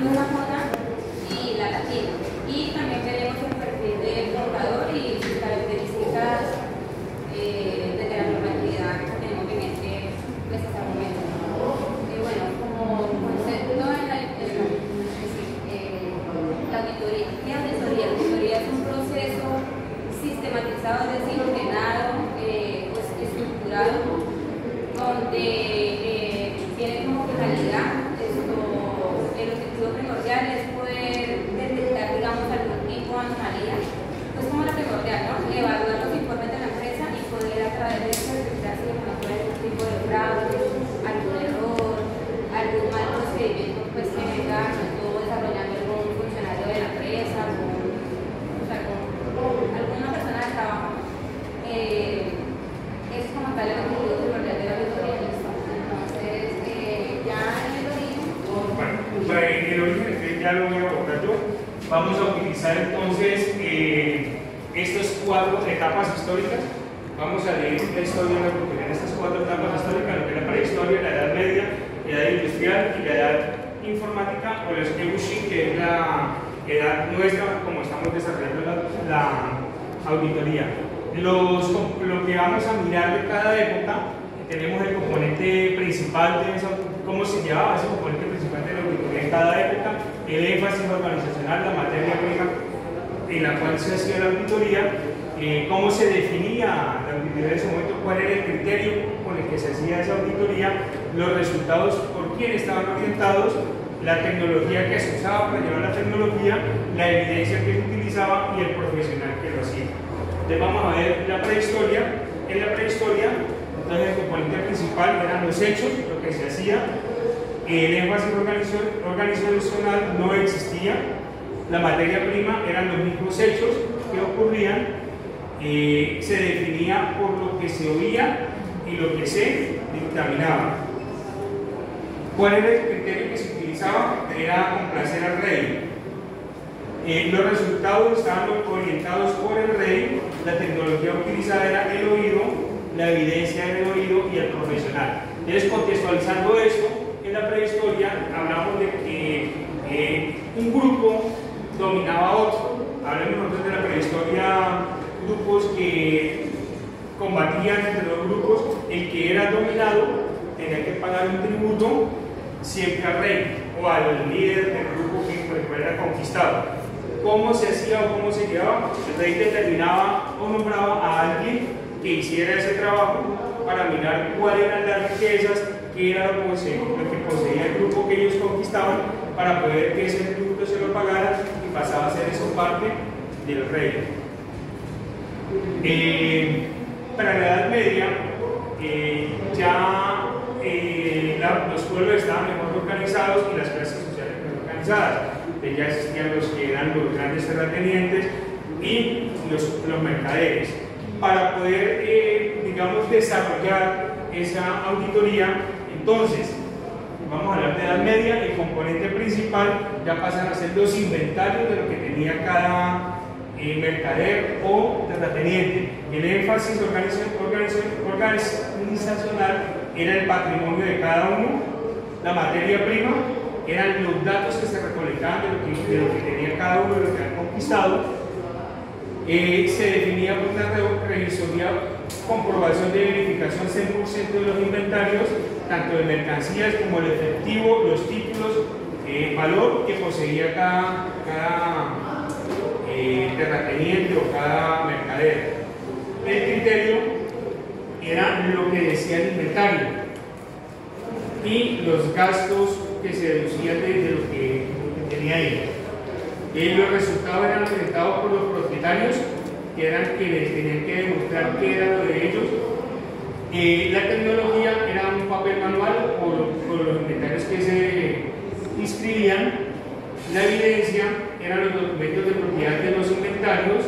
de una cuota y la latina. Y también veremos el perfil del contador y sus características desde la normatividad que tenemos en este preciso momento. Bueno, como concepto en la auditoría. ¿Qué auditoría? La auditoría es un proceso sistematizado, es decir, ordenado, pues, estructurado, donde tiene como finalidad, el objetivo primordial es poder detectar, digamos, algún tipo de anomalía, pues como la primordial, ¿no? Evaluar los informes de la empresa y poder a través de eso detectar si no puede haber algún tipo de fraude, algún error, algún mal procedimiento, pues que venga todo desarrollando algún funcionario de la empresa, o sea, con alguna persona de trabajo. Es como tal el objetivo primordial de la auditoría. Entonces, ya en el origen. Bueno, el origen ya lo voy a abordar yo. Vamos a utilizar entonces estas 4 etapas históricas. Vamos a leer la historia de la auditoría en estas 4 etapas históricas: lo que es la prehistoria, la edad media, la edad industrial y la edad informática, o la Ebushi, que es la edad nuestra, como estamos desarrollando la auditoría. Lo que vamos a mirar de cada época, tenemos el componente principal de eso, cómo se llevaba ese componente principal de la auditoría en cada época, el énfasis organizacional, la materia prima en la cual se hacía la auditoría, cómo se definía la auditoría en ese momento, cuál era el criterio con el que se hacía esa auditoría, los resultados, por quién estaban orientados, la tecnología que se usaba para llevar la tecnología, la evidencia que se utilizaba y el profesional que lo hacía. Entonces vamos a ver la prehistoria. En la prehistoria, entonces el componente principal eran los hechos, lo que se hacía, el énfasis organizacional no existía, la materia prima eran los mismos hechos que ocurrían, se definía por lo que se oía y lo que se dictaminaba. ¿Cuál era el criterio que se utilizaba? Era complacer al rey. Los resultados estaban orientados por el rey, la tecnología utilizada era el oído, la evidencia era el oído y el profesional. Entonces, contextualizando esto, en la prehistoria hablamos de que un grupo dominaba a otro. Hablemos nosotros de la prehistoria, grupos que combatían entre los grupos, el que era dominado tenía que pagar un tributo siempre al rey o al líder del grupo que por ejemplo era conquistado. ¿Cómo se hacía o cómo se llevaba? El rey determinaba o nombraba a alguien que hiciera ese trabajo para mirar cuáles eran las riquezas, qué era lo que poseía el grupo que ellos conquistaban, para poder que ese tributo se lo pagara y pasaba a ser eso parte del rey. Para la Edad Media los pueblos estaban mejor organizados y las clases sociales mejor organizadas. Ya existían los que eran los grandes terratenientes y los mercaderes. Para poder, digamos, desarrollar esa auditoría, entonces, vamos a hablar de Edad Media, el componente principal ya pasan a ser los inventarios de lo que tenía cada mercader o terrateniente. El énfasis organizacional era el patrimonio de cada uno, la materia prima eran los datos que se recolectaban de lo que tenía cada uno de los que han conquistado. Se definía por una revisoría, comprobación de verificación 100% de los inventarios, tanto de mercancías como el efectivo, los títulos, valor que poseía cada terrateniente o cada mercader. El criterio era lo que decía el inventario y los gastos que se deducían de lo que tenía ahí. Los resultados eran presentados por los propietarios, que eran quienes tenían que demostrar qué era lo de ellos. La tecnología era un papel manual por los inventarios que se inscribían. La evidencia eran los documentos de propiedad de los inventarios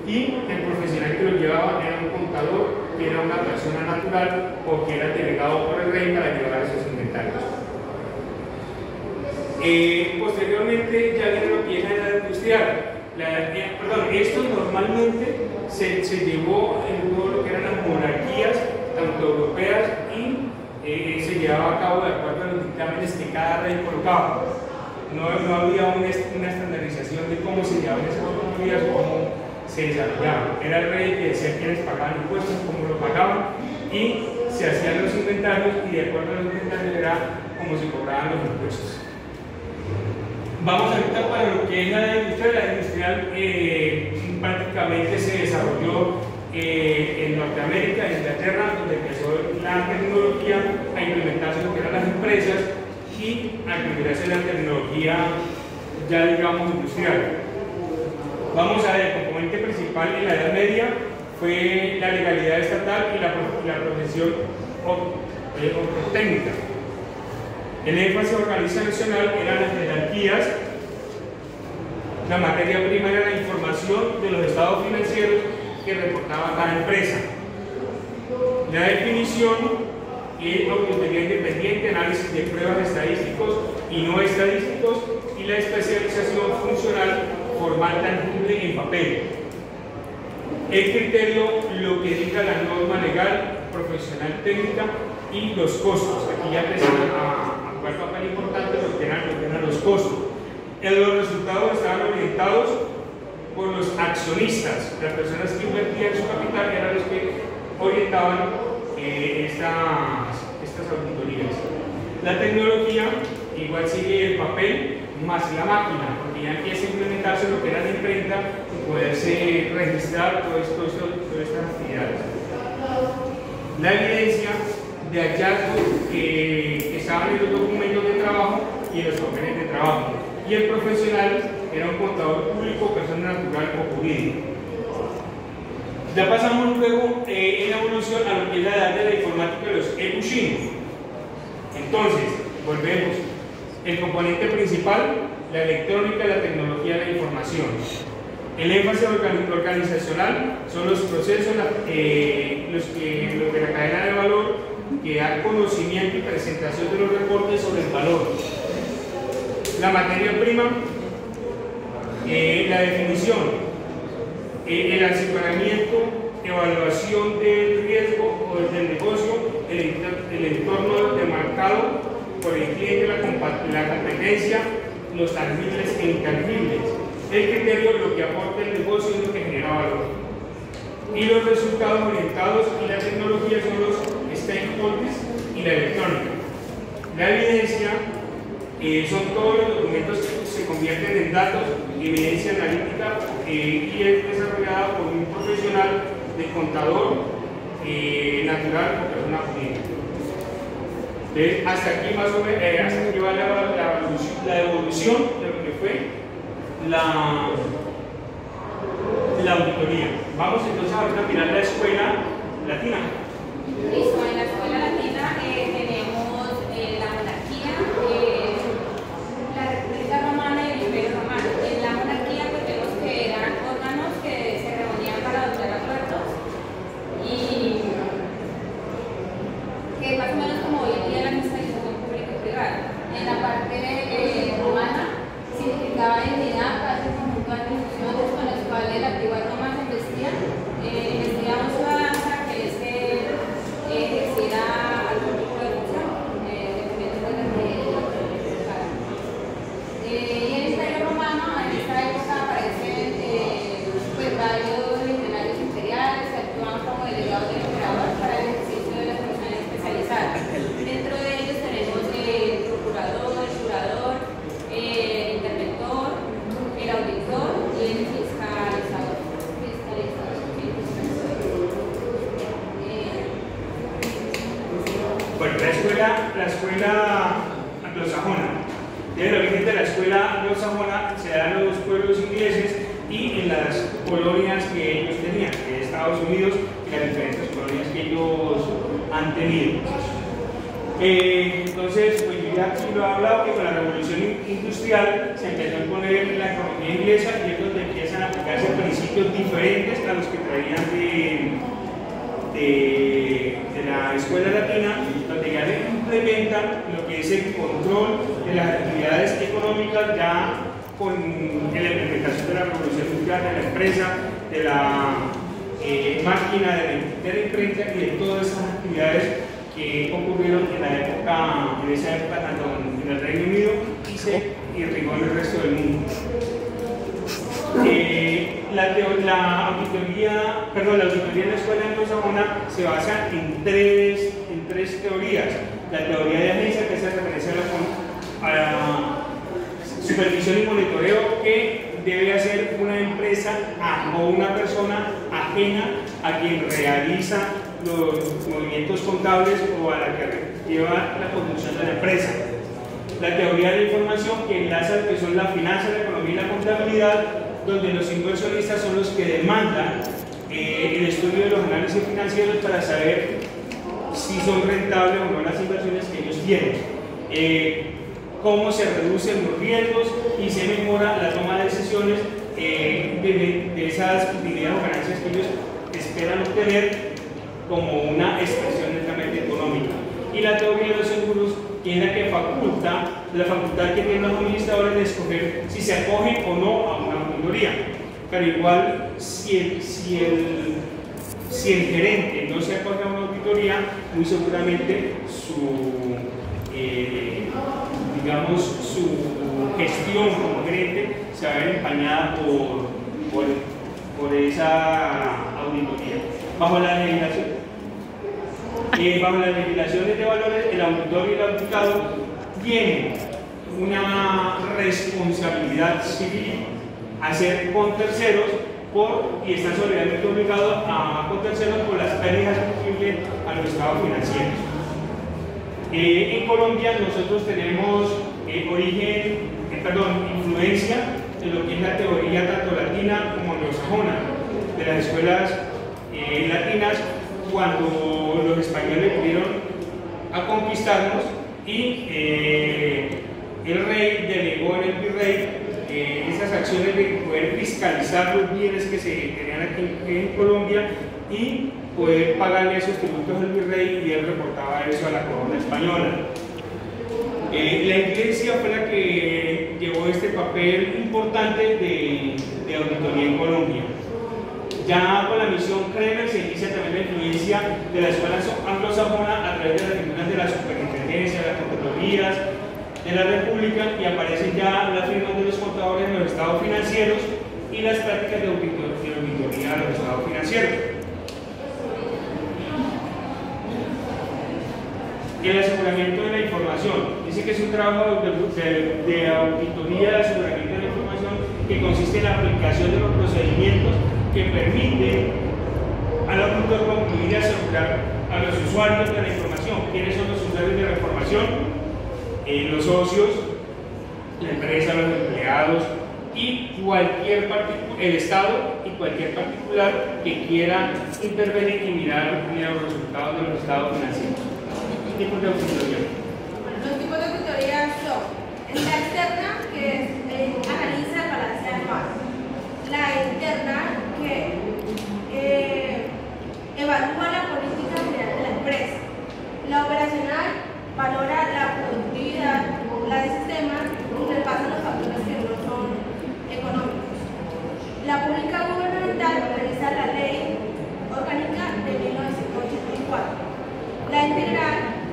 y el profesional que los llevaba era un contador, que era una persona natural o que era delegado por el rey para llevar esos inventarios. Posteriormente ya viene lo que es la edad industrial. Esto normalmente se llevó en todo lo que eran las monarquías, tanto europeas, y se llevaba a cabo de acuerdo a los dictámenes que cada rey colocaba. no había una estandarización de cómo se llevaban esas autonomías o cómo se desarrollaban. Era el rey que decía quiénes pagaban impuestos, cómo lo pagaban, y se hacían los inventarios, y de acuerdo a los inventarios era como se cobraban los impuestos. Vamos ahorita para lo que es la industria. La industrial prácticamente se desarrolló en Norteamérica, en Inglaterra, donde empezó la tecnología a implementarse en lo que eran las empresas y a implementarse la tecnología ya digamos industrial. Vamos a ver, el componente principal en la Edad Media fue la legalidad estatal y la profesión técnica. El énfasis organizacional eran las jerarquías, la materia prima era la información de los estados financieros que reportaba cada empresa. La definición es auditoría independiente, análisis de pruebas estadísticos y no estadísticos, y la especialización funcional formal tangible en papel. El criterio, lo que diga la norma legal, profesional técnica y los costos. Aquí ya empiezan a jugar papel importante lo que eran los costos. Los resultados estaban orientados por los accionistas, las personas que invertían su capital eran los que orientaban estas auditorías. La tecnología igual sigue el papel más la máquina, porque ya empieza a implementarse lo que era la imprenta y poderse registrar todas estas actividades. La evidencia de hallazgos que estaban en los documentos de trabajo y en los papeles de trabajo. Y el profesional era un contador público, persona natural o jurídica. Ya pasamos luego en la evolución a lo que es la edad de la informática de los e-machines. Entonces, volvemos. El componente principal, la electrónica, la tecnología de la información. El énfasis organizacional son los procesos, los de la cadena de valor, que da conocimiento y presentación de los reportes sobre el valor. La materia prima, la definición, el asesoramiento, evaluación del riesgo o del negocio, el entorno de mercado por el cliente, la competencia, los tangibles e intangibles. El criterio, lo que aporta el negocio y lo que genera valor. Y los resultados orientados y la tecnología son los stakeholders y la electrónica. La evidencia son todos los documentos que se convierten en datos, evidencia analítica, y es desarrollada por un profesional de contador natural o persona jurídica. Hasta aquí más o menos, hasta aquí va la evolución de lo que fue la auditoría. Vamos entonces ahorita a mirar la escuela latina. Listo, en la escuela latina tenemos la monarquía, la República Romana y el Imperio Romano. En la monarquía pues vemos que eran órganos que se reunían para adoptar acuerdos y que más o menos como hoy en día la administración pública y privada. En la parte romana significaba entidad, clase, conjunto de instituciones con las cuales la antigua Roma se investían. Investigamos una danza que es que ejerciera algún tipo de función, dependiendo de la que y en el Imperio Romano, en esta época aparecen pues varios legionarios imperiales que actúan como delegados del emperador para el ejercicio de las funciones especializadas. Dentro de ellos tenemos el procurador, el jurador, el interventor, el auditor y el fiscalizador. Bueno, la escuela anglosajona. El origen de la escuela anglosajona se da en los pueblos ingleses y en las colonias que ellos tenían, que es Estados Unidos y las diferentes colonias que ellos han tenido. Entonces, pues yo ya aquí lo he hablado, que con la revolución industrial se empezó a imponer la economía inglesa y es donde empiezan a aplicarse principios diferentes a los que traían de la escuela latina, donde ya se implementan lo que es el control de las actividades económicas ya con la implementación de la revolución industrial, de la empresa, de la máquina, de la imprenta y de todas esas actividades que ocurrieron en esa época tanto en el Reino Unido y se irrigó en el resto del mundo. La auditoría en la escuela anglosajona se basa en tres teorías. La teoría de agencia, que hace referencia a la supervisión y monitoreo que debe hacer una empresa o una persona ajena a quien realiza los movimientos contables o a la que lleva la conducción de la empresa. La teoría de la información, que enlaza lo que son la finanza, la economía y la contabilidad, donde los inversionistas son los que demandan el estudio de los análisis financieros para saber si son rentables o no las inversiones que ellos tienen, cómo se reducen los riesgos y se mejora la toma de decisiones de esas utilidades o ganancias que ellos esperan obtener como una expresión netamente económica. Y la teoría de los seguros, que es la que la facultad que tienen los administradores de escoger si se acogen o no a una auditoría. Pero igual, si el gerente no se acoge a una auditoría, muy seguramente su gestión como gerente se va a ver empañada por esa auditoría. Bajo las legislaciones de valores, el auditor y el auditado tienen una responsabilidad civil a hacer con terceros y están solidariamente obligados a con terceros por las pérdidas posibles a los estados financieros. En Colombia nosotros tenemos influencia de lo que es la teoría tanto latina como anglosajona de las escuelas latinas, cuando los españoles pudieron a conquistarnos y el rey delegó en el virrey esas acciones de poder fiscalizar los bienes que se tenían aquí en Colombia y poder pagarle esos tributos al virrey, y él reportaba eso a la corona española. La iglesia fue la que llevó este papel importante de auditoría en Colombia. Ya con la misión Kremer se inicia también la influencia de la escuela anglosajona a través de las figuras de la superintendencia, de las contralorías de la República, y aparecen ya las firmas de los contadores en los estados financieros y las prácticas de auditoría de los estados financieros. El aseguramiento de la información. Dice que es un trabajo de auditoría de aseguramiento de la información que consiste en la aplicación de los procedimientos que permiten al auditor concluir y asegurar a los usuarios de la información. ¿Quiénes son los usuarios de la información? Los socios, la empresa, los empleados y el Estado y cualquier particular que quiera intervenir y mirar los resultados de los estados financieros. ¿Qué tipos de auditoría? Los tipos de auditoría son la externa, que analiza el balance anual; la interna, que evalúa la política general de la empresa; la operacional valora la productividad; la de sistemas repasa los factores que no son económicos; la pública gubernamental revisa la ley orgánica de 1984; la integral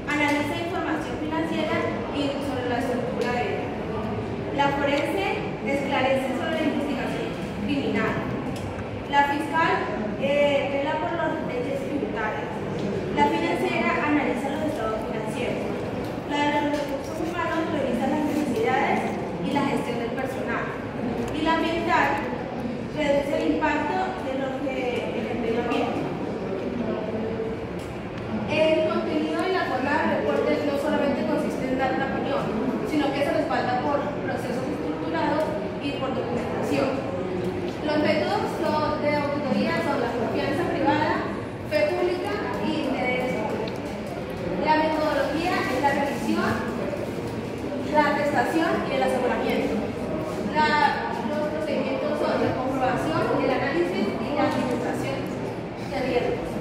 analiza información financiera y sobre la estructura de ella; la forense esclarece sobre la investigación criminal; la fiscal vela por las leyes tributarias; la financiera analiza los estados financieros; la de los recursos humanos revisa las necesidades y la gestión del personal; y la ambiental reduce el impacto de lo que el medio ambiente. El contenido y la forma de reportes no solamente consiste en dar una opinión, sino que se respalda por procesos estructurados y por documentación. Los métodos de auditoría son la confianza privada, fe pública y interés público. La metodología es la revisión, la atestación y el aseguramiento. Los procedimientos son la comprobación, el análisis y la administración de riesgos.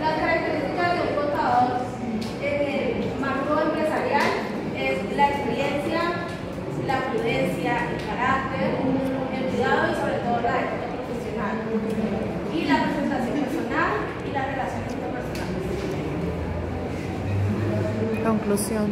Las características de un contador en el marco empresarial es la experiencia, la prudencia, el carácter, el cuidado y sobre todo la ética profesional, y la presentación personal y las relaciones interpersonales. Conclusión.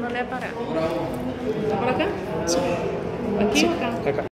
no le ha parado. ¿Está por acá? Sí. ¿Aquí o acá? Acá.